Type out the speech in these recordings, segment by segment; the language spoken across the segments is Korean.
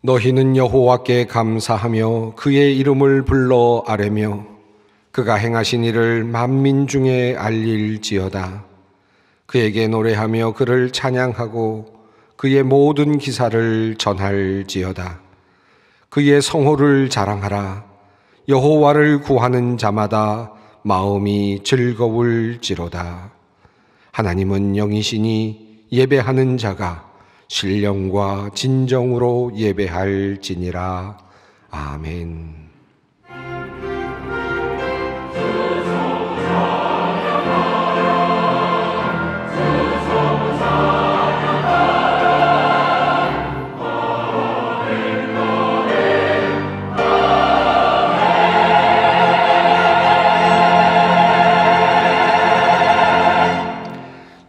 너희는 여호와께 감사하며 그의 이름을 불러 아뢰며 그가 행하신 일을 만민 중에 알릴지어다. 그에게 노래하며 그를 찬양하고 그의 모든 기사를 전할지어다. 그의 성호를 자랑하라. 여호와를 구하는 자마다 마음이 즐거울지로다. 하나님은 영이시니 예배하는 자가 신령과 진정으로 예배할지니라. 아멘.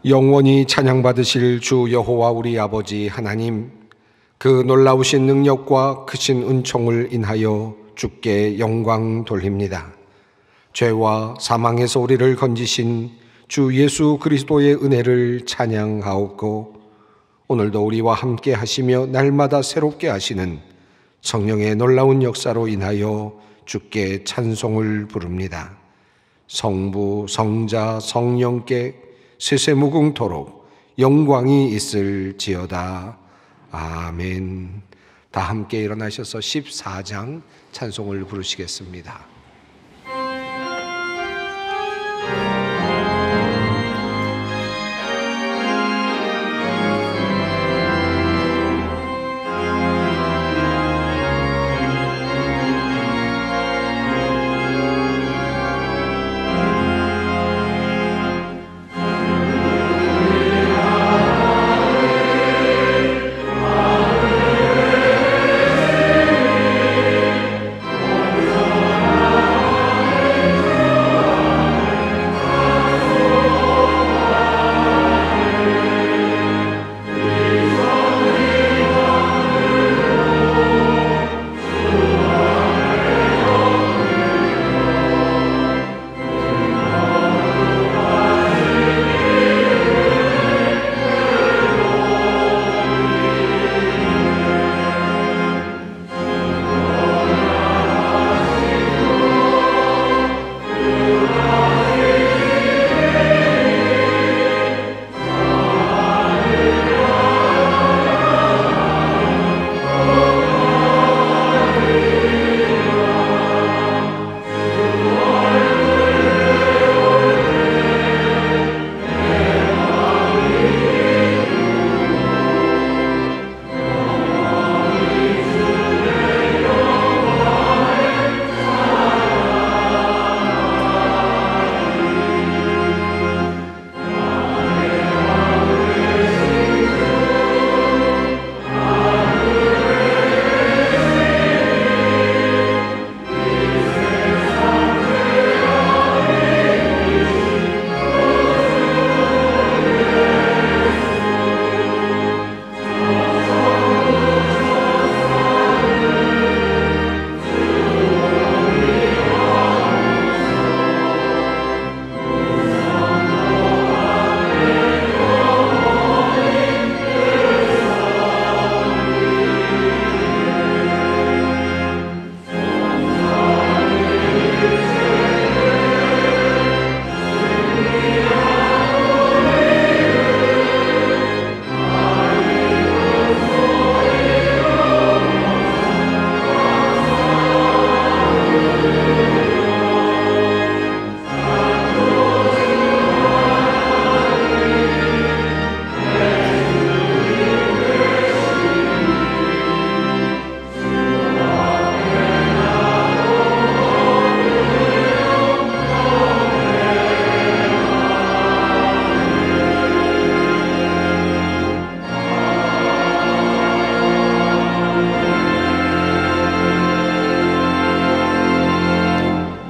영원히 찬양받으실 주 여호와 우리 아버지 하나님, 그 놀라우신 능력과 크신 은총을 인하여 주께 영광 돌립니다. 죄와 사망에서 우리를 건지신 주 예수 그리스도의 은혜를 찬양하옵고, 오늘도 우리와 함께 하시며 날마다 새롭게 하시는 성령의 놀라운 역사로 인하여 주께 찬송을 부릅니다. 성부, 성자, 성령께 세세무궁토록 영광이 있을지어다. 아멘. 다 함께 일어나셔서 14장 찬송을 부르시겠습니다.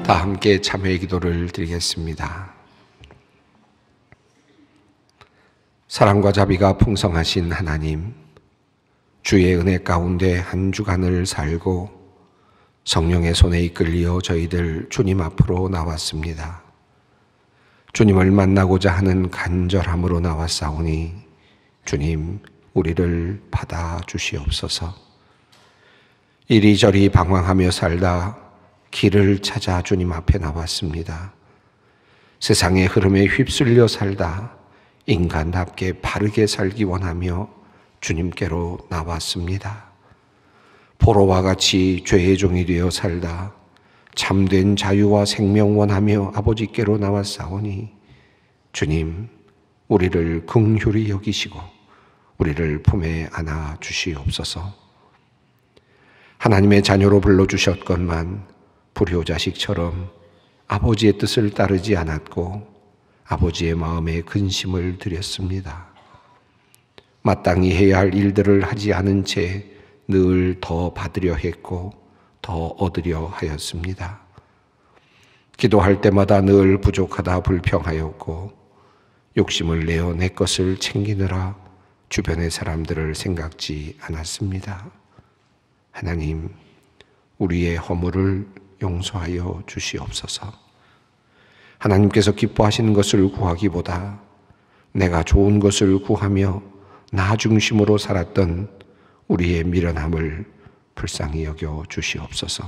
다 함께 참회의 기도를 드리겠습니다. 사랑과 자비가 풍성하신 하나님, 주의 은혜 가운데 한 주간을 살고 성령의 손에 이끌려 저희들 주님 앞으로 나왔습니다. 주님을 만나고자 하는 간절함으로 나왔사오니 주님, 우리를 받아주시옵소서. 이리저리 방황하며 살다 길을 찾아 주님 앞에 나왔습니다. 세상의 흐름에 휩쓸려 살다 인간답게 바르게 살기 원하며 주님께로 나왔습니다. 포로와 같이 죄의 종이 되어 살다 참된 자유와 생명 원하며 아버지께로 나왔사오니 주님, 우리를 긍휼히 여기시고 우리를 품에 안아 주시옵소서. 하나님의 자녀로 불러주셨건만 불효자식처럼 아버지의 뜻을 따르지 않았고 아버지의 마음에 근심을 드렸습니다. 마땅히 해야 할 일들을 하지 않은 채 늘 더 받으려 했고 더 얻으려 하였습니다. 기도할 때마다 늘 부족하다 불평하였고 욕심을 내어 내 것을 챙기느라 주변의 사람들을 생각지 않았습니다. 하나님, 우리의 허물을 용서하여 주시옵소서. 하나님께서 기뻐하시는 것을 구하기보다 내가 좋은 것을 구하며 나 중심으로 살았던 우리의 미련함을 불쌍히 여겨 주시옵소서.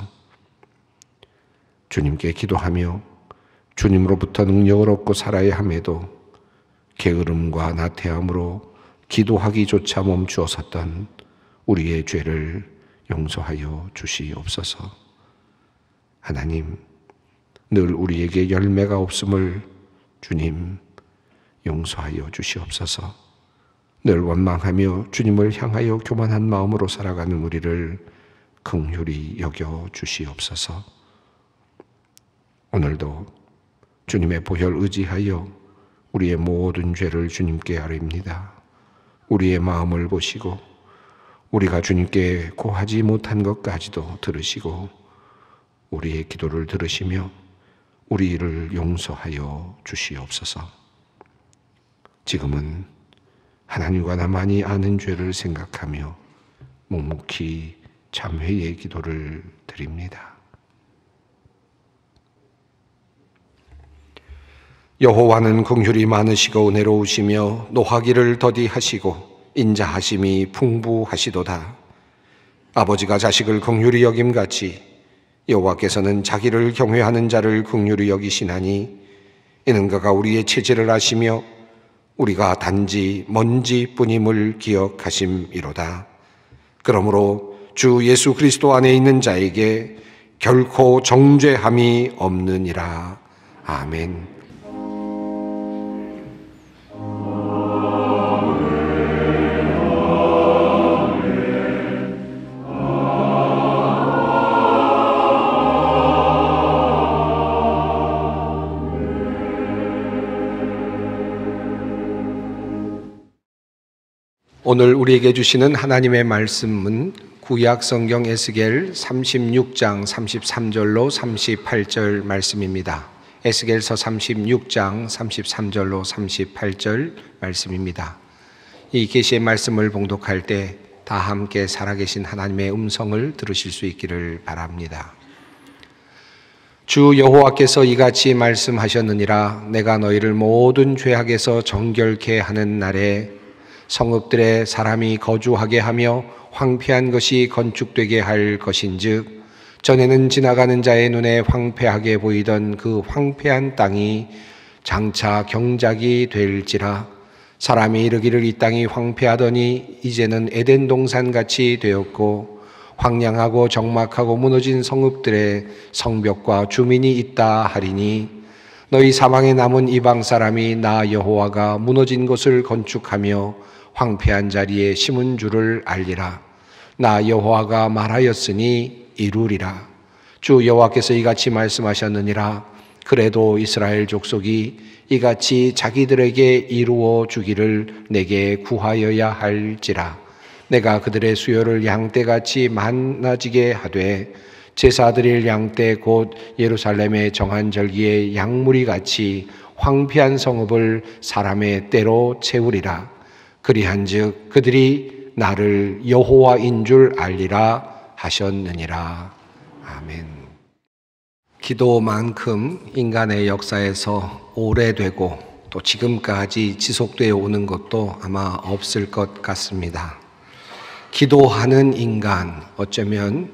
주님께 기도하며 주님으로부터 능력을 얻고 살아야 함에도 게으름과 나태함으로 기도하기조차 멈추었었던 우리의 죄를 용서하여 주시옵소서. 하나님, 늘 우리에게 열매가 없음을 주님 용서하여 주시옵소서. 늘 원망하며 주님을 향하여 교만한 마음으로 살아가는 우리를 긍휼히 여겨 주시옵소서. 오늘도 주님의 보혈 의지하여 우리의 모든 죄를 주님께 아뢰입니다. 우리의 마음을 보시고 우리가 주님께 고하지 못한 것까지도 들으시고 우리의 기도를 들으시며 우리를 용서하여 주시옵소서. 지금은 하나님과 나만이 아는 죄를 생각하며 묵묵히 참회의 기도를 드립니다. 여호와는 긍휼이 많으시고 은혜로우시며 노하기를 더디하시고 인자하심이 풍부하시도다. 아버지가 자식을 긍휼히 여김같이 여호와께서는 자기를 경외하는 자를 긍휼히 여기시나니 이는 그가 우리의 체질을 아시며 우리가 단지 먼지뿐임을 기억하심이로다. 그러므로 주 예수 그리스도 안에 있는 자에게 결코 정죄함이 없느니라. 아멘. 오늘 우리에게 주시는 하나님의 말씀은 구약 성경 에스겔 36장 33절로 38절 말씀입니다. 에스겔서 36장 33절로 38절 말씀입니다. 이 계시의 말씀을 봉독할 때 다 함께 살아계신 하나님의 음성을 들으실 수 있기를 바랍니다. 주 여호와께서 이같이 말씀하셨느니라. 내가 너희를 모든 죄악에서 정결케 하는 날에 성읍들에 사람이 거주하게 하며 황폐한 것이 건축되게 할 것인즉 전에는 지나가는 자의 눈에 황폐하게 보이던 그 황폐한 땅이 장차 경작이 될지라. 사람이 이르기를 이 땅이 황폐하더니 이제는 에덴 동산같이 되었고 황량하고 적막하고 무너진 성읍들에 성벽과 주민이 있다 하리니 너희 사방에 남은 이방 사람이 나 여호와가 무너진 곳을 건축하며 황폐한 자리에 심은 줄을 알리라. 나 여호와가 말하였으니 이루리라. 주 여호와께서 이같이 말씀하셨느니라. 그래도 이스라엘 족속이 이같이 자기들에게 이루어 주기를 내게 구하여야 할지라. 내가 그들의 수요를 양떼같이 많아지게 하되 제사 드릴 양떼 곧 예루살렘의 정한 절기의 양무리같이 황폐한 성읍을 사람의 때로 채우리라. 그리한즉 그들이 나를 여호와인 줄 알리라 하셨느니라. 아멘. 기도만큼 인간의 역사에서 오래되고 또 지금까지 지속되어 오는 것도 아마 없을 것 같습니다. 기도하는 인간, 어쩌면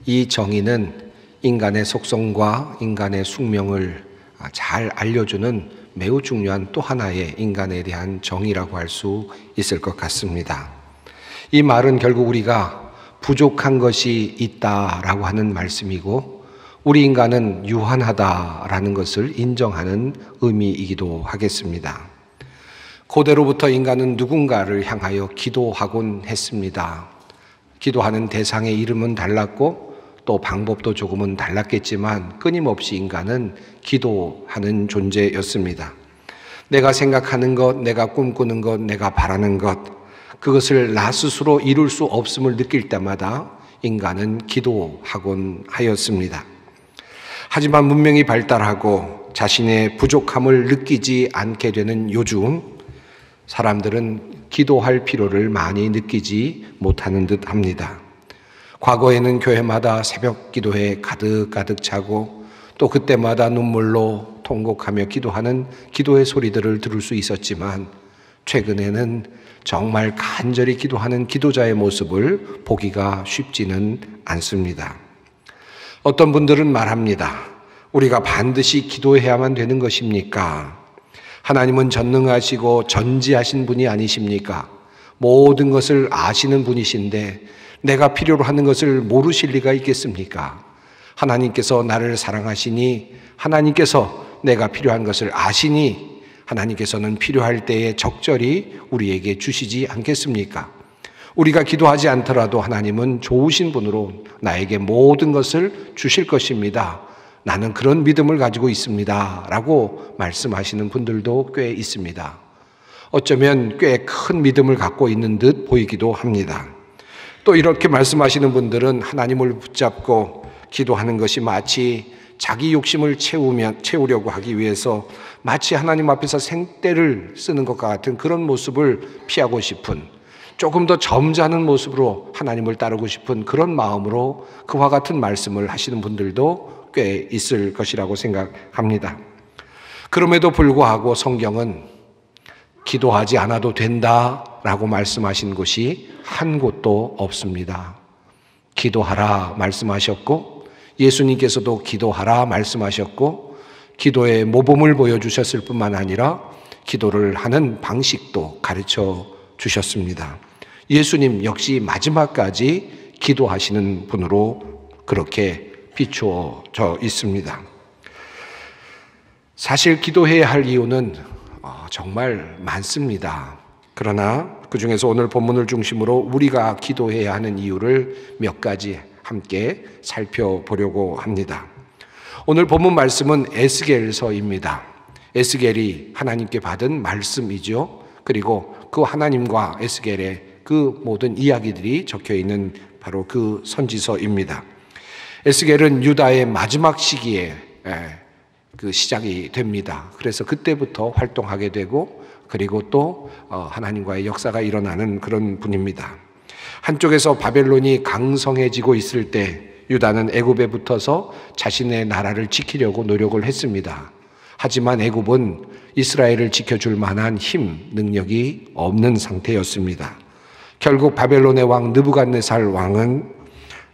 이 정의는 인간의 속성과 인간의 숙명을 잘 알려주는 매우 중요한 또 하나의 인간에 대한 정의라고 할 수 있을 것 같습니다. 이 말은 결국 우리가 부족한 것이 있다라고 하는 말씀이고, 우리 인간은 유한하다라는 것을 인정하는 의미이기도 하겠습니다. 고대로부터 인간은 누군가를 향하여 기도하곤 했습니다. 기도하는 대상의 이름은 달랐고 또 방법도 조금은 달랐겠지만 끊임없이 인간은 기도하는 존재였습니다. 내가 생각하는 것, 내가 꿈꾸는 것, 내가 바라는 것, 그것을 나 스스로 이룰 수 없음을 느낄 때마다 인간은 기도하곤 하였습니다. 하지만 문명이 발달하고 자신의 부족함을 느끼지 않게 되는 요즘, 사람들은 기도할 필요를 많이 느끼지 못하는 듯 합니다. 과거에는 교회마다 새벽 기도회 가득 차고 또 그때마다 눈물로 통곡하며 기도하는 기도의 소리들을 들을 수 있었지만, 최근에는 정말 간절히 기도하는 기도자의 모습을 보기가 쉽지는 않습니다. 어떤 분들은 말합니다. 우리가 반드시 기도해야만 되는 것입니까? 하나님은 전능하시고 전지하신 분이 아니십니까? 모든 것을 아시는 분이신데 내가 필요로 하는 것을 모르실 리가 있겠습니까? 하나님께서 나를 사랑하시니, 하나님께서 내가 필요한 것을 아시니, 하나님께서는 필요할 때에 적절히 우리에게 주시지 않겠습니까? 우리가 기도하지 않더라도 하나님은 좋으신 분으로 나에게 모든 것을 주실 것입니다. 나는 그런 믿음을 가지고 있습니다. 라고 말씀하시는 분들도 꽤 있습니다. 어쩌면 꽤 큰 믿음을 갖고 있는 듯 보이기도 합니다. 또 이렇게 말씀하시는 분들은 하나님을 붙잡고 기도하는 것이 마치 자기 욕심을 채우려고 하기 위해서 마치 하나님 앞에서 생떼를 쓰는 것과 같은 그런 모습을 피하고 싶은, 조금 더 점잖은 모습으로 하나님을 따르고 싶은 그런 마음으로 그와 같은 말씀을 하시는 분들도 꽤 있을 것이라고 생각합니다. 그럼에도 불구하고 성경은 기도하지 않아도 된다라고 말씀하신 곳이 한 곳도 없습니다. 기도하라 말씀하셨고, 예수님께서도 기도하라 말씀하셨고, 기도의 모범을 보여주셨을 뿐만 아니라 기도를 하는 방식도 가르쳐 주셨습니다. 예수님 역시 마지막까지 기도하시는 분으로 그렇게 비추어져 있습니다. 사실 기도해야 할 이유는 정말 많습니다. 그러나 그 중에서 오늘 본문을 중심으로 우리가 기도해야 하는 이유를 몇 가지 함께 살펴보려고 합니다. 오늘 본문 말씀은 에스겔서입니다. 에스겔이 하나님께 받은 말씀이죠. 그리고 그 하나님과 에스겔의 그 모든 이야기들이 적혀 있는 바로 그 선지서입니다. 에스겔은 유다의 마지막 시기에 그 시작이 됩니다. 그래서 그때부터 활동하게 되고, 그리고 또 하나님과의 역사가 일어나는 그런 분입니다. 한쪽에서 바벨론이 강성해지고 있을 때 유다는 애굽에 붙어서 자신의 나라를 지키려고 노력을 했습니다. 하지만 애굽은 이스라엘을 지켜줄 만한 힘, 능력이 없는 상태였습니다. 결국 바벨론의 왕 느부갓네살 왕은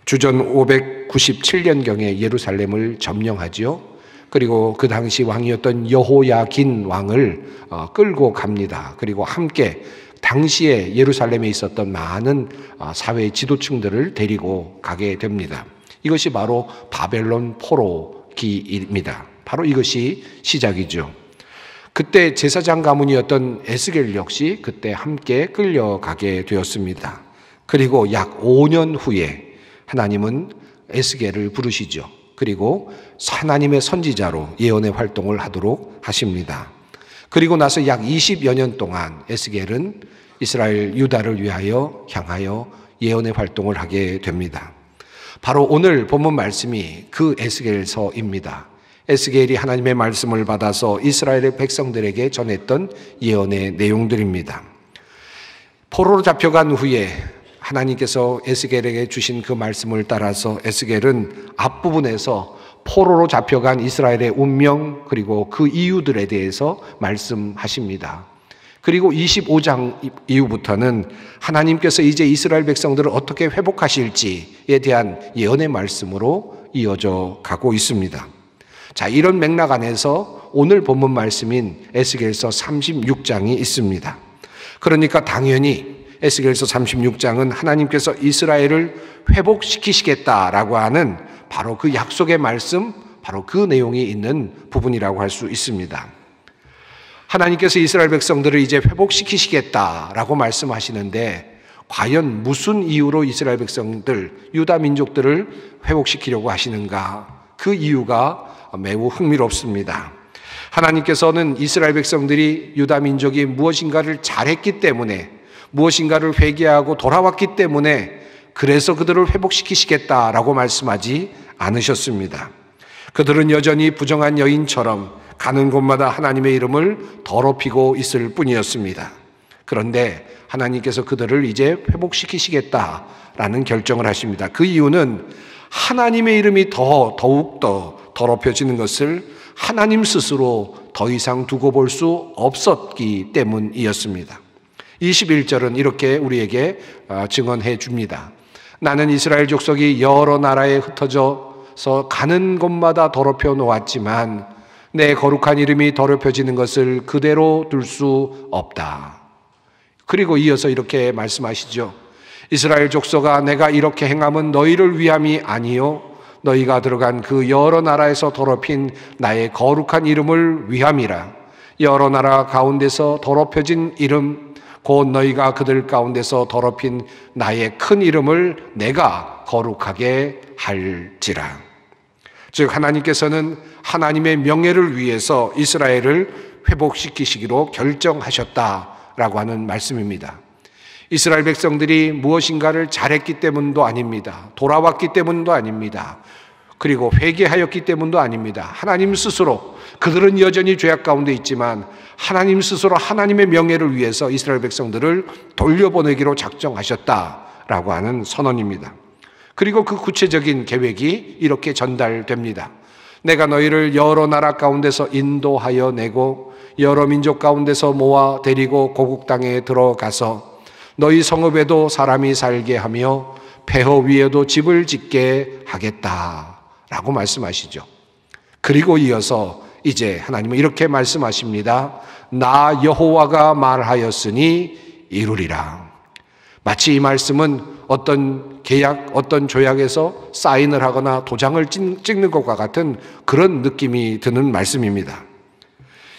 주전 597년경에 예루살렘을 점령하지요. 그리고 그 당시 왕이었던 여호야긴 왕을 끌고 갑니다. 그리고 함께 당시에 예루살렘에 있었던 많은 사회 지도층들을 데리고 가게 됩니다. 이것이 바로 바벨론 포로기입니다. 바로 이것이 시작이죠. 그때 제사장 가문이었던 에스겔 역시 그때 함께 끌려가게 되었습니다. 그리고 약 5년 후에 하나님은 에스겔을 부르시죠. 그리고 하나님의 선지자로 예언의 활동을 하도록 하십니다. 그리고 나서 약 20여 년 동안 에스겔은 이스라엘 유다를 향하여 예언의 활동을 하게 됩니다. 바로 오늘 본문 말씀이 그 에스겔서입니다. 에스겔이 하나님의 말씀을 받아서 이스라엘의 백성들에게 전했던 예언의 내용들입니다. 포로로 잡혀간 후에 하나님께서 에스겔에게 주신 그 말씀을 따라서 에스겔은 앞부분에서 포로로 잡혀간 이스라엘의 운명, 그리고 그 이유들에 대해서 말씀하십니다. 그리고 25장 이후부터는 하나님께서 이제 이스라엘 백성들을 어떻게 회복하실지에 대한 예언의 말씀으로 이어져 가고 있습니다. 자, 이런 맥락 안에서 오늘 본문 말씀인 에스겔서 36장이 있습니다. 그러니까 당연히 에스겔서 36장은 하나님께서 이스라엘을 회복시키시겠다라고 하는 바로 그 약속의 말씀, 바로 그 내용이 있는 부분이라고 할 수 있습니다. 하나님께서 이스라엘 백성들을 이제 회복시키시겠다라고 말씀하시는데 과연 무슨 이유로 이스라엘 백성들, 유다 민족들을 회복시키려고 하시는가? 그 이유가 매우 흥미롭습니다. 하나님께서는 이스라엘 백성들이 유다 민족이 무엇인가를 잘했기 때문에, 무엇인가를 회개하고 돌아왔기 때문에 그래서 그들을 회복시키시겠다라고 말씀하지 않으셨습니다. 그들은 여전히 부정한 여인처럼 가는 곳마다 하나님의 이름을 더럽히고 있을 뿐이었습니다. 그런데 하나님께서 그들을 이제 회복시키시겠다라는 결정을 하십니다. 그 이유는 하나님의 이름이 더욱더 더럽혀지는 것을 하나님 스스로 더 이상 두고 볼 수 없었기 때문이었습니다. 21절은 이렇게 우리에게 증언해 줍니다. 나는 이스라엘 족속이 여러 나라에 흩어져서 가는 곳마다 더럽혀 놓았지만 내 거룩한 이름이 더럽혀지는 것을 그대로 둘 수 없다. 그리고 이어서 이렇게 말씀하시죠. 이스라엘 족속아, 내가 이렇게 행함은 너희를 위함이 아니요 너희가 들어간 그 여러 나라에서 더럽힌 나의 거룩한 이름을 위함이라. 여러 나라 가운데서 더럽혀진 이름, 곧 너희가 그들 가운데서 더럽힌 나의 큰 이름을 내가 거룩하게 할지라. 즉 하나님께서는 하나님의 명예를 위해서 이스라엘을 회복시키시기로 결정하셨다라고 하는 말씀입니다. 이스라엘 백성들이 무엇인가를 잘했기 때문도 아닙니다. 돌아왔기 때문도 아닙니다. 그리고 회개하였기 때문도 아닙니다. 하나님 스스로, 그들은 여전히 죄악 가운데 있지만 하나님 스스로 하나님의 명예를 위해서 이스라엘 백성들을 돌려보내기로 작정하셨다라고 하는 선언입니다. 그리고 그 구체적인 계획이 이렇게 전달됩니다. 내가 너희를 여러 나라 가운데서 인도하여 내고 여러 민족 가운데서 모아 데리고 고국 땅에 들어가서 너희 성읍에도 사람이 살게 하며 폐허 위에도 집을 짓게 하겠다라고 말씀하시죠. 그리고 이어서 이제 하나님은 이렇게 말씀하십니다. 나 여호와가 말하였으니 이루리라. 마치 이 말씀은 어떤 계약, 어떤 조약에서 사인을 하거나 도장을 찍는 것과 같은 그런 느낌이 드는 말씀입니다.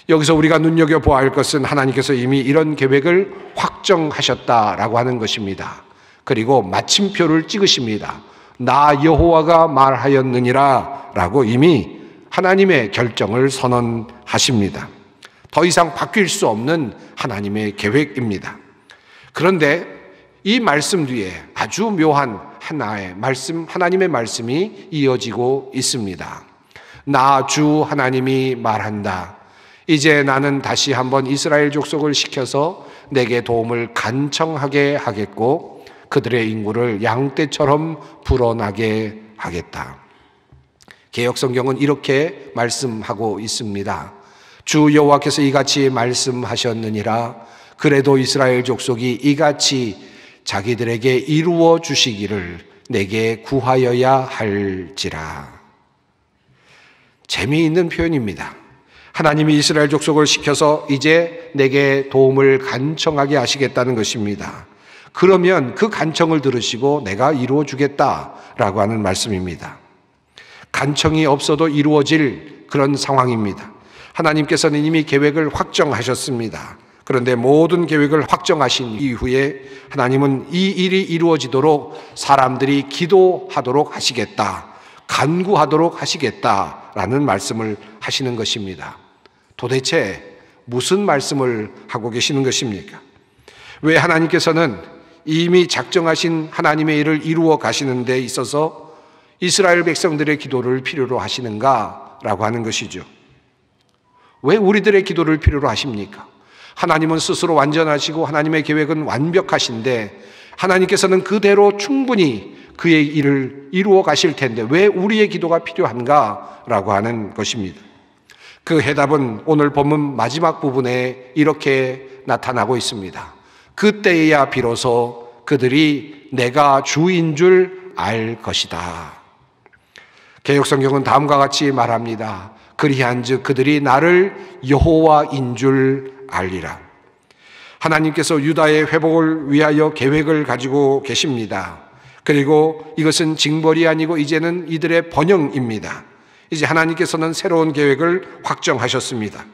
여기서 우리가 눈여겨보아야 할 것은 하나님께서 이미 이런 계획을 확정하셨다라고 하는 것입니다. 그리고 마침표를 찍으십니다. 나 여호와가 말하였느니라 라고 이미 하나님의 결정을 선언하십니다. 더 이상 바뀔 수 없는 하나님의 계획입니다. 그런데 이 말씀 뒤에 아주 묘한 하나의 말씀, 하나님의 말씀이 이어지고 있습니다. 나 주 하나님이 말한다. 이제 나는 다시 한번 이스라엘 족속을 시켜서 내게 도움을 간청하게 하겠고 그들의 인구를 양떼처럼 불어나게 하겠다. 개역성경은 이렇게 말씀하고 있습니다. 주 여호와께서 이같이 말씀하셨느니라. 그래도 이스라엘 족속이 이같이 자기들에게 이루어 주시기를 내게 구하여야 할지라. 재미있는 표현입니다. 하나님이 이스라엘 족속을 시켜서 이제 내게 도움을 간청하게 하시겠다는 것입니다. 그러면 그 간청을 들으시고 내가 이루어 주겠다라고 하는 말씀입니다. 간청이 없어도 이루어질 그런 상황입니다. 하나님께서는 이미 계획을 확정하셨습니다. 그런데 모든 계획을 확정하신 이후에 하나님은 이 일이 이루어지도록 사람들이 기도하도록 하시겠다, 간구하도록 하시겠다라는 말씀을 하시는 것입니다. 도대체 무슨 말씀을 하고 계시는 것입니까? 왜 하나님께서는 이미 작정하신 하나님의 일을 이루어 가시는 데 있어서 이스라엘 백성들의 기도를 필요로 하시는가라고 하는 것이죠. 왜 우리들의 기도를 필요로 하십니까? 하나님은 스스로 완전하시고 하나님의 계획은 완벽하신데 하나님께서는 그대로 충분히 그의 일을 이루어 가실 텐데 왜 우리의 기도가 필요한가라고 하는 것입니다. 그 해답은 오늘 본문 마지막 부분에 이렇게 나타나고 있습니다. 그때야 비로소 그들이 내가 주인 줄 알 것이다. 개역성경은 다음과 같이 말합니다. 그리한즉 그들이 나를 여호와인 줄 알리라. 하나님께서 유다의 회복을 위하여 계획을 가지고 계십니다. 그리고 이것은 징벌이 아니고 이제는 이들의 번영입니다. 이제 하나님께서는 새로운 계획을 확정하셨습니다.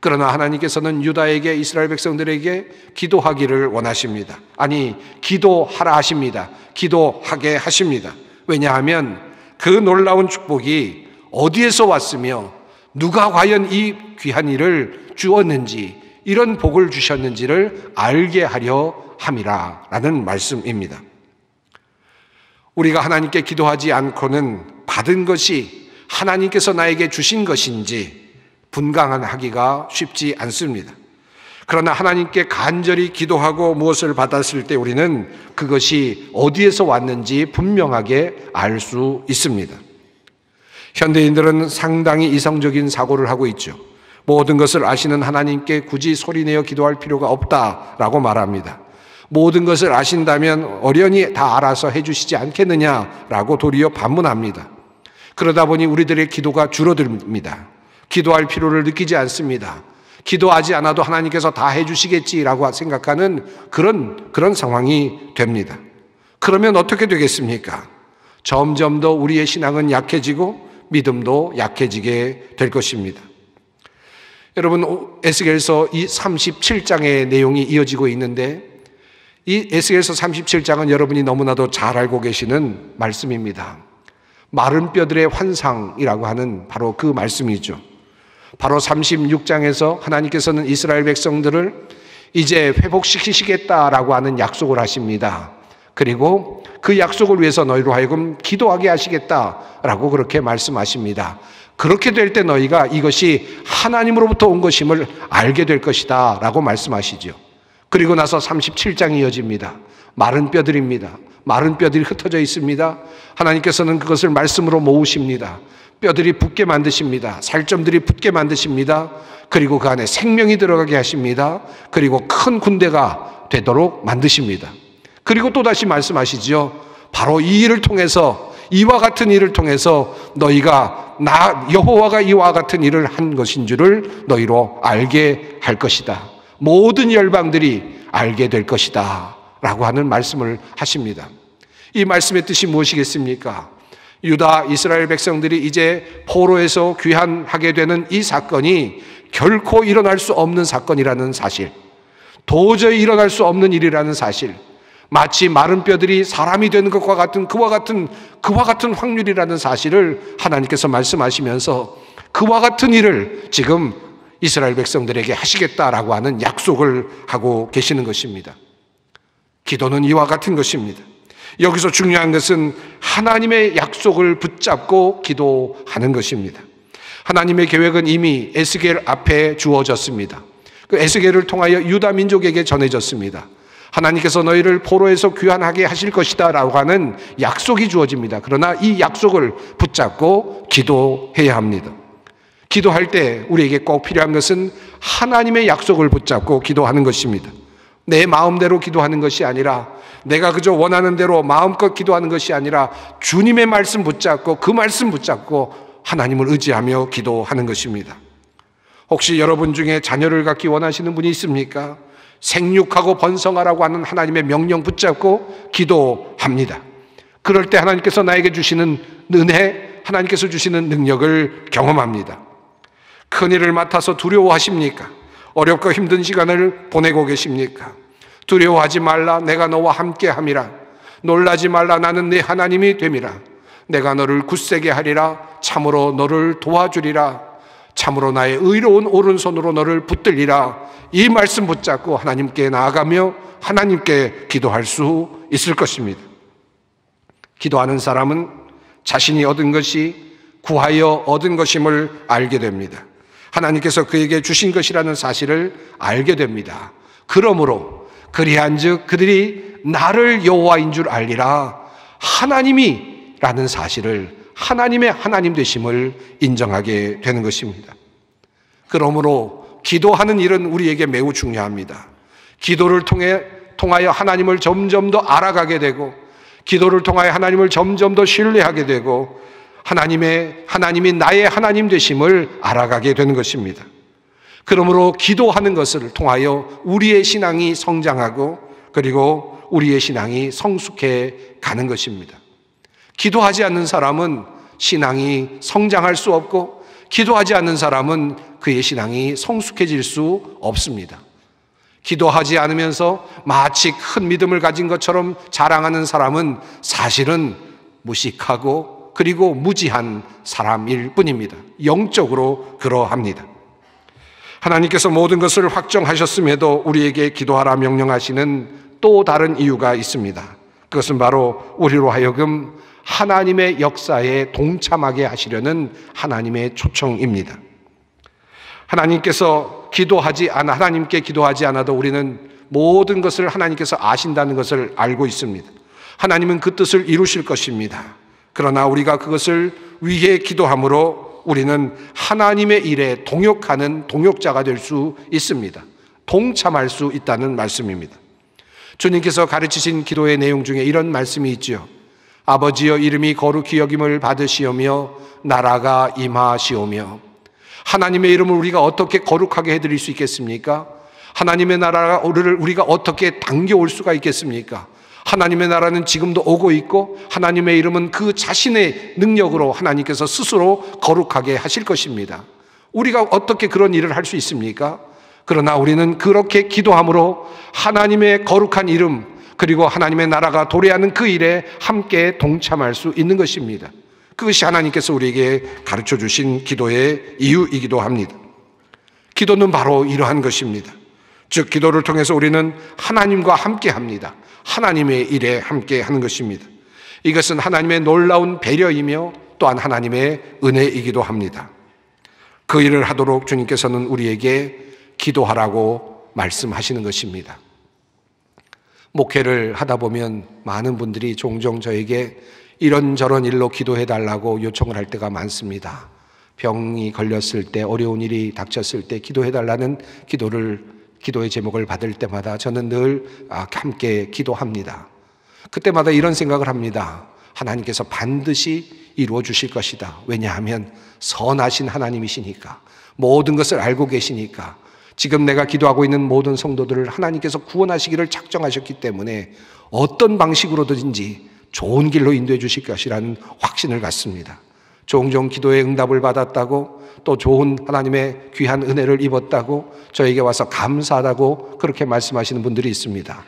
그러나 하나님께서는 유다에게, 이스라엘 백성들에게 기도하기를 원하십니다. 아니, 기도하라 하십니다. 기도하게 하십니다. 왜냐하면 그 놀라운 축복이 어디에서 왔으며 누가 과연 이 귀한 일을 주었는지, 이런 복을 주셨는지를 알게 하려 함이라 라는 말씀입니다. 우리가 하나님께 기도하지 않고는 받은 것이 하나님께서 나에게 주신 것인지 분간하기가 쉽지 않습니다. 그러나 하나님께 간절히 기도하고 무엇을 받았을 때 우리는 그것이 어디에서 왔는지 분명하게 알 수 있습니다. 현대인들은 상당히 이성적인 사고를 하고 있죠. 모든 것을 아시는 하나님께 굳이 소리내어 기도할 필요가 없다라고 말합니다. 모든 것을 아신다면 어련히 다 알아서 해주시지 않겠느냐라고 도리어 반문합니다. 그러다 보니 우리들의 기도가 줄어듭니다. 기도할 필요를 느끼지 않습니다. 기도하지 않아도 하나님께서 다 해주시겠지라고 생각하는 그런 상황이 됩니다. 그러면 어떻게 되겠습니까? 점점 더 우리의 신앙은 약해지고 믿음도 약해지게 될 것입니다. 여러분, 에스겔서 이 37장의 내용이 이어지고 있는데, 이 에스겔서 37장은 여러분이 너무나도 잘 알고 계시는 말씀입니다. 마른 뼈들의 환상이라고 하는 바로 그 말씀이죠. 바로 36장에서 하나님께서는 이스라엘 백성들을 이제 회복시키시겠다라고 하는 약속을 하십니다. 그리고 그 약속을 위해서 너희로 하여금 기도하게 하시겠다라고 그렇게 말씀하십니다. 그렇게 될 때 너희가 이것이 하나님으로부터 온 것임을 알게 될 것이다 라고 말씀하시죠. 그리고 나서 37장이 이어집니다. 마른 뼈들입니다. 마른 뼈들이 흩어져 있습니다. 하나님께서는 그것을 말씀으로 모으십니다. 뼈들이 붙게 만드십니다. 살점들이 붙게 만드십니다. 그리고 그 안에 생명이 들어가게 하십니다. 그리고 큰 군대가 되도록 만드십니다. 그리고 또다시 말씀하시죠. 바로 이 일을 통해서, 이와 같은 일을 통해서 너희가 여호와가 이와 같은 일을 한 것인 줄을 너희로 알게 할 것이다. 모든 열방들이 알게 될 것이다 라고 하는 말씀을 하십니다. 이 말씀의 뜻이 무엇이겠습니까? 유다 이스라엘 백성들이 이제 포로에서 귀환하게 되는 이 사건이 결코 일어날 수 없는 사건이라는 사실, 도저히 일어날 수 없는 일이라는 사실, 마치 마른 뼈들이 사람이 되는 것과 같은 그와 같은 확률이라는 사실을 하나님께서 말씀하시면서 그와 같은 일을 지금 이스라엘 백성들에게 하시겠다라고 하는 약속을 하고 계시는 것입니다. 기도는 이와 같은 것입니다. 여기서 중요한 것은 하나님의 약속을 붙잡고 기도하는 것입니다. 하나님의 계획은 이미 에스겔 앞에 주어졌습니다. 그 에스겔을 통하여 유다 민족에게 전해졌습니다. 하나님께서 너희를 포로에서 귀환하게 하실 것이다 라고 하는 약속이 주어집니다. 그러나 이 약속을 붙잡고 기도해야 합니다. 기도할 때 우리에게 꼭 필요한 것은 하나님의 약속을 붙잡고 기도하는 것입니다. 내 마음대로 기도하는 것이 아니라, 내가 그저 원하는 대로 마음껏 기도하는 것이 아니라 주님의 말씀 붙잡고 그 말씀 붙잡고 하나님을 의지하며 기도하는 것입니다. 혹시 여러분 중에 자녀를 갖기 원하시는 분이 있습니까? 생육하고 번성하라고 하는 하나님의 명령 붙잡고 기도합니다. 그럴 때 하나님께서 나에게 주시는 은혜, 하나님께서 주시는 능력을 경험합니다. 큰일을 맡아서 두려워하십니까? 어렵고 힘든 시간을 보내고 계십니까? 두려워하지 말라, 내가 너와 함께 함이라. 놀라지 말라, 나는 네 하나님이 됨이라. 내가 너를 굳세게 하리라. 참으로 너를 도와주리라. 참으로 나의 의로운 오른손으로 너를 붙들리라. 이 말씀 붙잡고 하나님께 나아가며 하나님께 기도할 수 있을 것입니다. 기도하는 사람은 자신이 얻은 것이 구하여 얻은 것임을 알게 됩니다. 하나님께서 그에게 주신 것이라는 사실을 알게 됩니다. 그러므로 그리한즉 그들이 나를 여호와인 줄 알리라. 하나님이라는 사실을, 하나님의 하나님 되심을 인정하게 되는 것입니다. 그러므로 기도하는 일은 우리에게 매우 중요합니다. 기도를 통하여 하나님을 점점 더 알아가게 되고, 기도를 통하여 하나님을 점점 더 신뢰하게 되고, 하나님이 나의 하나님 되심을 알아가게 되는 것입니다. 그러므로 기도하는 것을 통하여 우리의 신앙이 성장하고, 그리고 우리의 신앙이 성숙해 가는 것입니다. 기도하지 않는 사람은 신앙이 성장할 수 없고, 기도하지 않는 사람은 그의 신앙이 성숙해질 수 없습니다. 기도하지 않으면서 마치 큰 믿음을 가진 것처럼 자랑하는 사람은 사실은 무식하고 그리고 무지한 사람일 뿐입니다. 영적으로 그러합니다. 하나님께서 모든 것을 확정하셨음에도 우리에게 기도하라 명령하시는 또 다른 이유가 있습니다. 그것은 바로 우리로 하여금 하나님의 역사에 동참하게 하시려는 하나님의 초청입니다. 하나님께 기도하지 않아도 우리는 모든 것을 하나님께서 아신다는 것을 알고 있습니다. 하나님은 그 뜻을 이루실 것입니다. 그러나 우리가 그것을 위해 기도함으로 우리는 하나님의 일에 동역하는 동역자가 될 수 있습니다. 동참할 수 있다는 말씀입니다. 주님께서 가르치신 기도의 내용 중에 이런 말씀이 있죠. 아버지여, 이름이 거룩히 여김을 받으시오며 나라가 임하시오며. 하나님의 이름을 우리가 어떻게 거룩하게 해드릴 수 있겠습니까? 하나님의 나라를 우리가 어떻게 당겨올 수가 있겠습니까? 하나님의 나라는 지금도 오고 있고, 하나님의 이름은 그 자신의 능력으로 하나님께서 스스로 거룩하게 하실 것입니다. 우리가 어떻게 그런 일을 할 수 있습니까? 그러나 우리는 그렇게 기도함으로 하나님의 거룩한 이름, 그리고 하나님의 나라가 도래하는 그 일에 함께 동참할 수 있는 것입니다. 그것이 하나님께서 우리에게 가르쳐 주신 기도의 이유이기도 합니다. 기도는 바로 이러한 것입니다. 즉, 기도를 통해서 우리는 하나님과 함께 합니다. 하나님의 일에 함께 하는 것입니다. 이것은 하나님의 놀라운 배려이며 또한 하나님의 은혜이기도 합니다. 그 일을 하도록 주님께서는 우리에게 기도하라고 말씀하시는 것입니다. 목회를 하다 보면 많은 분들이 종종 저에게 이런저런 일로 기도해달라고 요청을 할 때가 많습니다. 병이 걸렸을 때, 어려운 일이 닥쳤을 때 기도해달라는 기도의 제목을 받을 때마다 저는 늘 함께 기도합니다. 그때마다 이런 생각을 합니다. 하나님께서 반드시 이루어 주실 것이다. 왜냐하면 선하신 하나님이시니까, 모든 것을 알고 계시니까, 지금 내가 기도하고 있는 모든 성도들을 하나님께서 구원하시기를 작정하셨기 때문에 어떤 방식으로든지 좋은 길로 인도해 주실 것이라는 확신을 갖습니다. 종종 기도의 응답을 받았다고, 또 좋은 하나님의 귀한 은혜를 입었다고, 저에게 와서 감사하다고 그렇게 말씀하시는 분들이 있습니다.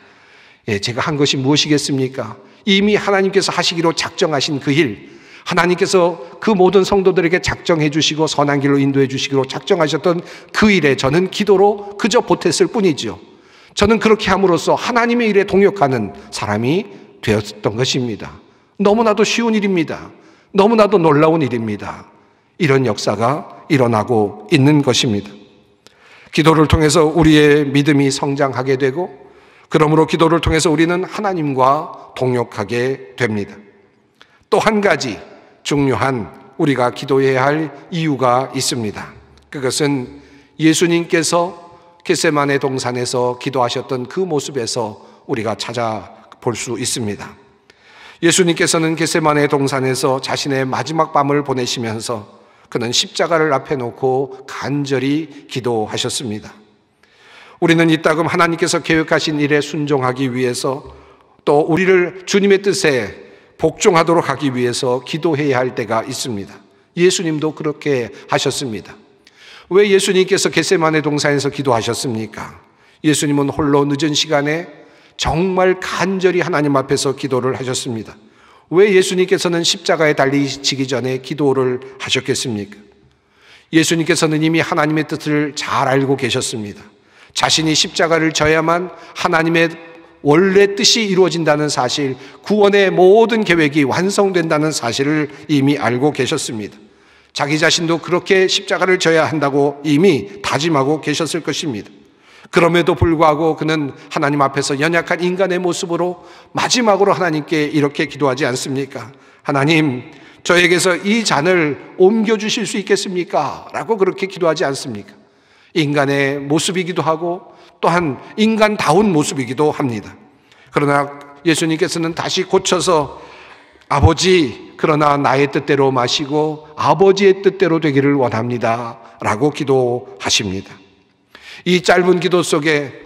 제가 한 것이 무엇이겠습니까? 이미 하나님께서 하시기로 작정하신 그 일, 하나님께서 그 모든 성도들에게 작정해 주시고 선한 길로 인도해 주시기로 작정하셨던 그 일에 저는 기도로 그저 보탰을 뿐이죠. 저는 그렇게 함으로써 하나님의 일에 동역하는 사람이 되었던 것입니다. 너무나도 쉬운 일입니다. 너무나도 놀라운 일입니다. 이런 역사가 일어나고 있는 것입니다. 기도를 통해서 우리의 믿음이 성장하게 되고, 그러므로 기도를 통해서 우리는 하나님과 동역하게 됩니다. 또 한 가지 중요한 우리가 기도해야 할 이유가 있습니다. 그것은 예수님께서 겟세마네 동산에서 기도하셨던 그 모습에서 우리가 찾아볼 수 있습니다. 예수님께서는 겟세마네 동산에서 자신의 마지막 밤을 보내시면서 그는 십자가를 앞에 놓고 간절히 기도하셨습니다. 우리는 이따금 하나님께서 계획하신 일에 순종하기 위해서, 또 우리를 주님의 뜻에 복종하도록 하기 위해서 기도해야 할 때가 있습니다. 예수님도 그렇게 하셨습니다. 왜 예수님께서 겟세마네 동산에서 기도하셨습니까? 예수님은 홀로 늦은 시간에 정말 간절히 하나님 앞에서 기도를 하셨습니다. 왜 예수님께서는 십자가에 달리시기 전에 기도를 하셨겠습니까? 예수님께서는 이미 하나님의 뜻을 잘 알고 계셨습니다. 자신이 십자가를 져야만 하나님의 원래 뜻이 이루어진다는 사실, 구원의 모든 계획이 완성된다는 사실을 이미 알고 계셨습니다. 자기 자신도 그렇게 십자가를 져야 한다고 이미 다짐하고 계셨을 것입니다. 그럼에도 불구하고 그는 하나님 앞에서 연약한 인간의 모습으로 마지막으로 하나님께 이렇게 기도하지 않습니까? 하나님, 저에게서 이 잔을 옮겨주실 수 있겠습니까? 라고 그렇게 기도하지 않습니까? 인간의 모습이기도 하고 또한 인간다운 모습이기도 합니다. 그러나 예수님께서는 다시 고쳐서 아버지, 그러나 나의 뜻대로 마시고 아버지의 뜻대로 되기를 원합니다 라고 기도하십니다. 이 짧은 기도 속에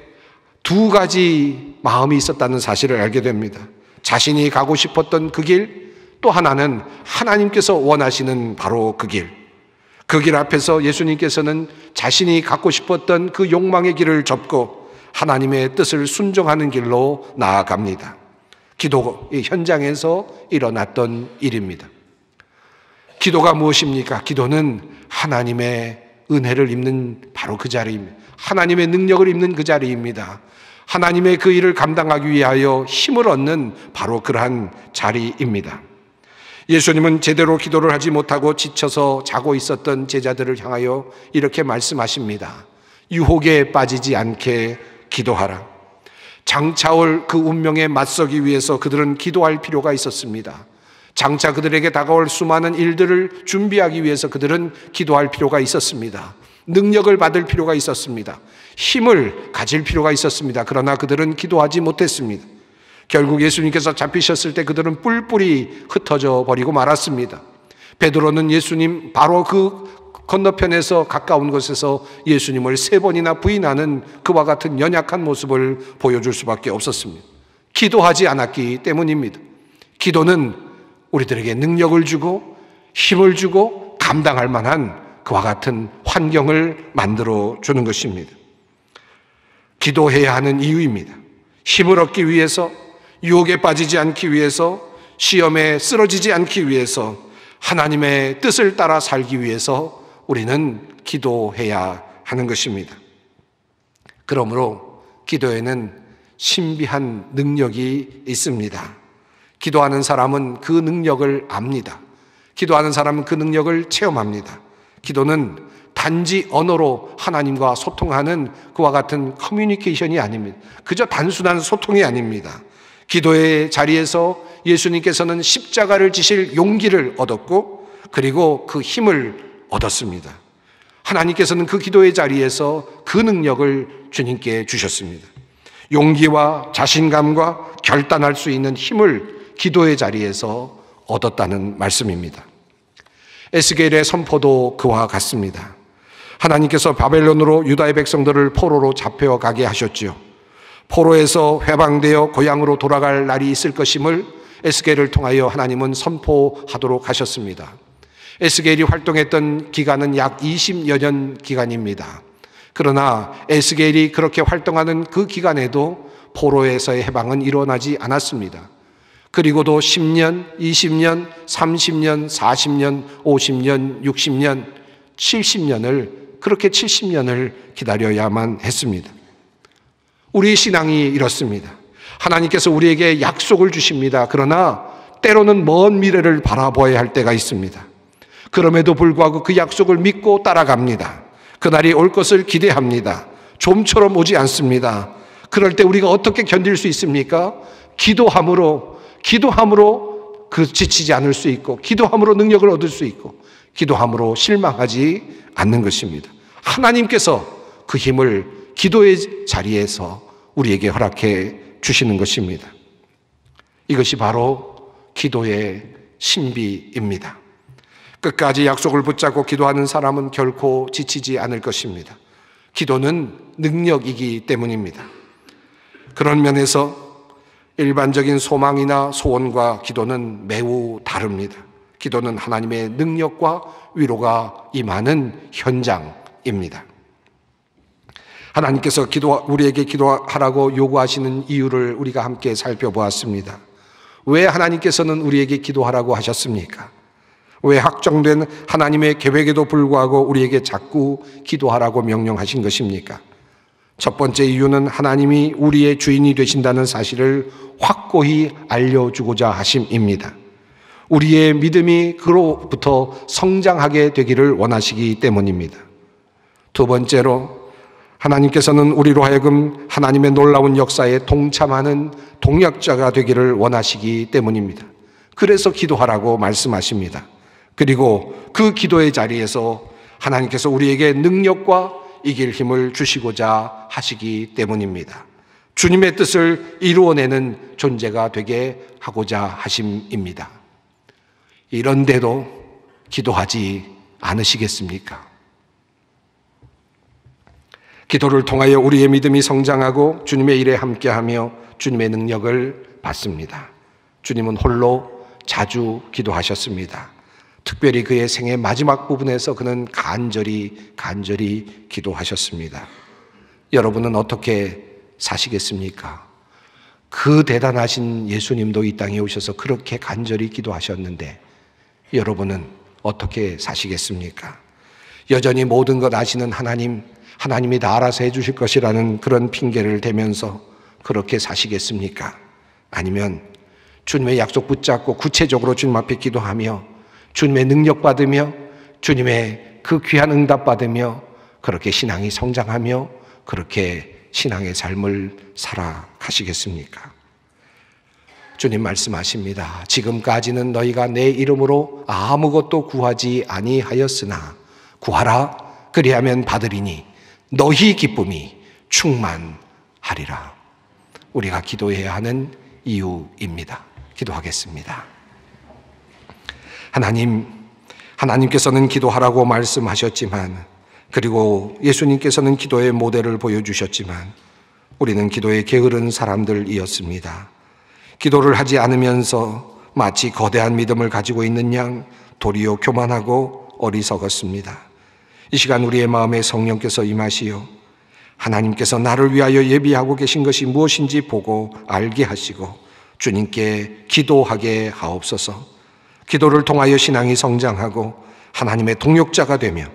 두 가지 마음이 있었다는 사실을 알게 됩니다. 자신이 가고 싶었던 그 길, 또 하나는 하나님께서 원하시는 바로 그 길. 그 길 앞에서 예수님께서는 자신이 갖고 싶었던 그 욕망의 길을 접고 하나님의 뜻을 순종하는 길로 나아갑니다. 기도 현장에서 일어났던 일입니다. 기도가 무엇입니까? 기도는 하나님의 은혜를 입는 바로 그 자리입니다. 하나님의 능력을 입는 그 자리입니다. 하나님의 그 일을 감당하기 위하여 힘을 얻는 바로 그러한 자리입니다. 예수님은 제대로 기도를 하지 못하고 지쳐서 자고 있었던 제자들을 향하여 이렇게 말씀하십니다. 유혹에 빠지지 않게 기도하라. 장차올 그 운명에 맞서기 위해서 그들은 기도할 필요가 있었습니다. 장차 그들에게 다가올 수많은 일들을 준비하기 위해서 그들은 기도할 필요가 있었습니다. 능력을 받을 필요가 있었습니다. 힘을 가질 필요가 있었습니다. 그러나 그들은 기도하지 못했습니다. 결국 예수님께서 잡히셨을 때 그들은 뿔뿔이 흩어져 버리고 말았습니다. 베드로는 예수님 바로 그 건너편에서 가까운 곳에서 예수님을 3번이나 부인하는 그와 같은 연약한 모습을 보여줄 수밖에 없었습니다. 기도하지 않았기 때문입니다. 기도는 우리들에게 능력을 주고 힘을 주고 감당할 만한 그와 같은 환경을 만들어 주는 것입니다. 기도해야 하는 이유입니다. 힘을 얻기 위해서, 유혹에 빠지지 않기 위해서, 시험에 쓰러지지 않기 위해서, 하나님의 뜻을 따라 살기 위해서 우리는 기도해야 하는 것입니다. 그러므로 기도에는 신비한 능력이 있습니다. 기도하는 사람은 그 능력을 압니다. 기도하는 사람은 그 능력을 체험합니다. 기도는 단지 언어로 하나님과 소통하는 그와 같은 커뮤니케이션이 아닙니다. 그저 단순한 소통이 아닙니다. 기도의 자리에서 예수님께서는 십자가를 지실 용기를 얻었고 그리고 그 힘을 얻었습니다. 하나님께서는 그 기도의 자리에서 그 능력을 주님께 주셨습니다. 용기와 자신감과 결단할 수 있는 힘을 기도의 자리에서 얻었다는 말씀입니다. 에스겔의 선포도 그와 같습니다. 하나님께서 바벨론으로 유다의 백성들을 포로로 잡혀가게 하셨지요. 포로에서 해방되어 고향으로 돌아갈 날이 있을 것임을 에스겔을 통하여 하나님은 선포하도록 하셨습니다. 에스겔이 활동했던 기간은 약 20여 년 기간입니다. 그러나 에스겔이 그렇게 활동하는 그 기간에도 포로에서의 해방은 일어나지 않았습니다. 그리고도 10년, 20년, 30년, 40년, 50년, 60년, 70년을 그렇게 70년을 기다려야만 했습니다. 우리 신앙이 이렇습니다. 하나님께서 우리에게 약속을 주십니다. 그러나 때로는 먼 미래를 바라보아야 할 때가 있습니다. 그럼에도 불구하고 그 약속을 믿고 따라갑니다. 그날이 올 것을 기대합니다. 좀처럼 오지 않습니다. 그럴 때 우리가 어떻게 견딜 수 있습니까? 기도함으로 그 지치지 않을 수 있고, 기도함으로 능력을 얻을 수 있고, 기도함으로 실망하지 않는 것입니다. 하나님께서 그 힘을 기도의 자리에서 우리에게 허락해 주시는 것입니다. 이것이 바로 기도의 신비입니다. 끝까지 약속을 붙잡고 기도하는 사람은 결코 지치지 않을 것입니다. 기도는 능력이기 때문입니다. 그런 면에서 일반적인 소망이나 소원과 기도는 매우 다릅니다. 기도는 하나님의 능력과 위로가 임하는 현장입니다. 하나님께서 우리에게 기도하라고 요구하시는 이유를 우리가 함께 살펴보았습니다. 왜 하나님께서는 우리에게 기도하라고 하셨습니까? 왜 확정된 하나님의 계획에도 불구하고 우리에게 자꾸 기도하라고 명령하신 것입니까? 첫 번째 이유는 하나님이 우리의 주인이 되신다는 사실을 확고히 알려주고자 하심입니다. 우리의 믿음이 그로부터 성장하게 되기를 원하시기 때문입니다. 두 번째로 하나님께서는 우리로 하여금 하나님의 놀라운 역사에 동참하는 동역자가 되기를 원하시기 때문입니다. 그래서 기도하라고 말씀하십니다. 그리고 그 기도의 자리에서 하나님께서 우리에게 능력과 이길 힘을 주시고자 하시기 때문입니다. 주님의 뜻을 이루어내는 존재가 되게 하고자 하심입니다. 이런데도 기도하지 않으시겠습니까? 기도를 통하여 우리의 믿음이 성장하고 주님의 일에 함께하며 주님의 능력을 받습니다. 주님은 홀로 자주 기도하셨습니다. 특별히 그의 생애 마지막 부분에서 그는 간절히 기도하셨습니다. 여러분은 어떻게 사시겠습니까? 그 대단하신 예수님도 이 땅에 오셔서 그렇게 간절히 기도하셨는데 여러분은 어떻게 사시겠습니까? 여전히 모든 것 아시는 하나님이 다 알아서 해주실 것이라는 그런 핑계를 대면서 그렇게 사시겠습니까? 아니면 주님의 약속 붙잡고 구체적으로 주님 앞에 기도하며 주님의 능력 받으며 주님의 그 귀한 응답 받으며 그렇게 신앙이 성장하며 그렇게 신앙의 삶을 살아가시겠습니까? 주님 말씀하십니다. 지금까지는 너희가 내 이름으로 아무것도 구하지 아니하였으나 구하라 그리하면 받으리니 너희 기쁨이 충만하리라. 우리가 기도해야 하는 이유입니다. 기도하겠습니다. 하나님께서는 기도하라고 말씀하셨지만 그리고 예수님께서는 기도의 모델을 보여주셨지만 우리는 기도에 게으른 사람들이었습니다. 기도를 하지 않으면서 마치 거대한 믿음을 가지고 있는 양 도리어 교만하고 어리석었습니다. 이 시간 우리의 마음에 성령께서 임하시어 하나님께서 나를 위하여 예비하고 계신 것이 무엇인지 보고 알게 하시고 주님께 기도하게 하옵소서. 기도를 통하여 신앙이 성장하고 하나님의 동역자가 되며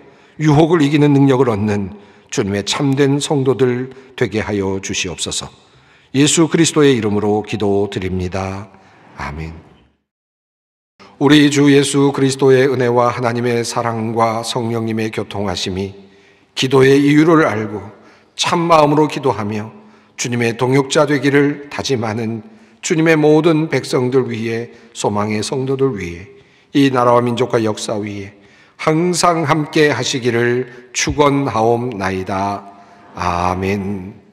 유혹을 이기는 능력을 얻는 주님의 참된 성도들 되게 하여 주시옵소서. 예수 그리스도의 이름으로 기도드립니다. 아멘. 우리 주 예수 그리스도의 은혜와 하나님의 사랑과 성령님의 교통하심이 기도의 이유를 알고 참마음으로 기도하며 주님의 동역자 되기를 다짐하는 주님의 모든 백성들 위해, 소망의 성도들 위해, 이 나라와 민족과 역사 위에 항상 함께 하시기를 축원하옵나이다. 아멘.